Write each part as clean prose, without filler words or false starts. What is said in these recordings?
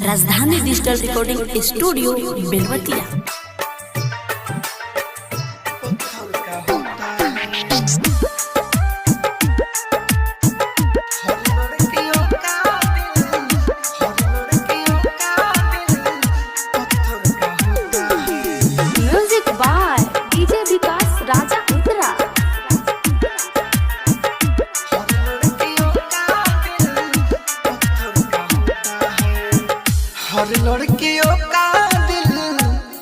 राजधानी digital recording studio Belvatiya. Music by DJ Vikas Raja Uttara. हर लड़कियों का दिल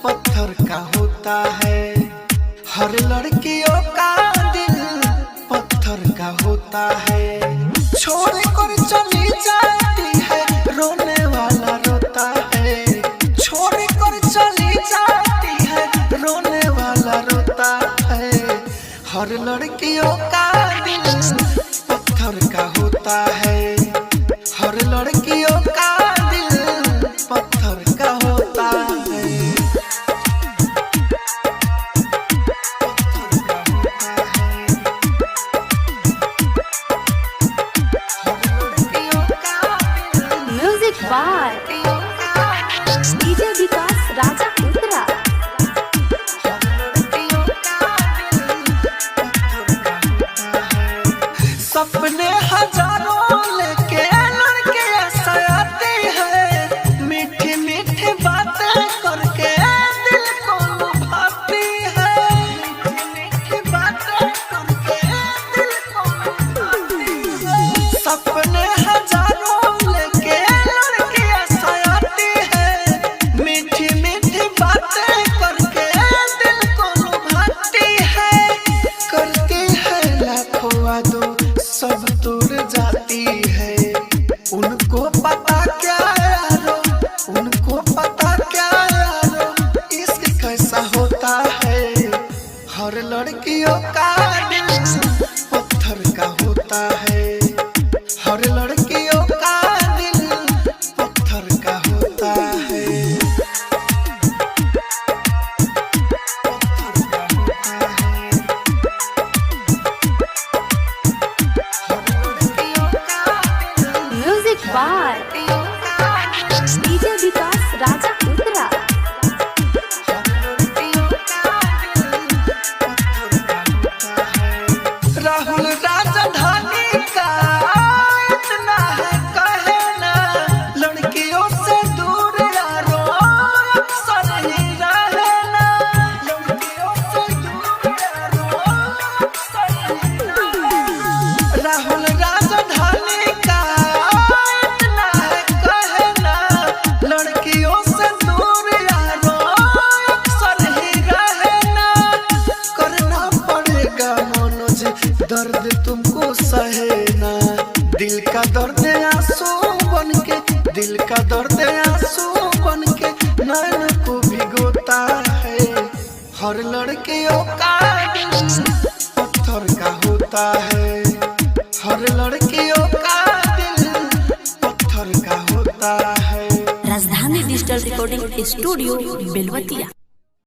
पत्थर का होता है। हर लड़कियों का दिल पत्थर का होता है। छोड़ कर चली जाती है रोने वाला रोता है। छोड़ कर चली जाती है रोने वाला रोता है। हर लड़कियों का दिल पत्थर का होता है। हर लड़कियों का पत्थर का होता है। Music by DJ Vikas Raja Uttara. सपने हजारों लेके लड़के आती है। मीठी मीठी बातें करके दिल को लुभाती है। मीठी मीठी बातें करके दिल को लुभाती है। सपने हजारों लेके लड़के आती है। मीठी मीठी बातें करके दिल को लुभाती है। करती है लाखों वादों सब तोड़ जाती है। उनको पता क्या यारो, उनको पता क्या यारो, इश्क कैसा होता है। हर लड़कियों का दिल पत्थर का होता है। हर लड़कियों का दिल पत्थर का होता है। Music by DJ Vikas Raja Uttara. Rahul राजधानी का इतना है कहना। लड़कियों से दूर यारो अक्सर ही रहना। लड़कियों से दूर यारो अक्सर ही रहना। राहुल राजधानी का इतना है कहना। लड़कियों से दूर यारो अक्सर ही रहना। करना पड़ेगा मनोज दर्द तुमको सहना। दिल का दर्द आंसू बन के, दिल का दर्द आंसू बन के नैन को भिगोता है। हर लड़कियों का दिल पत्थर का होता है। हर लड़कियों का दिल पत्थर का होता है। राजधानी डिजिटल रिकॉर्डिंग स्टूडियो बेलवतिया।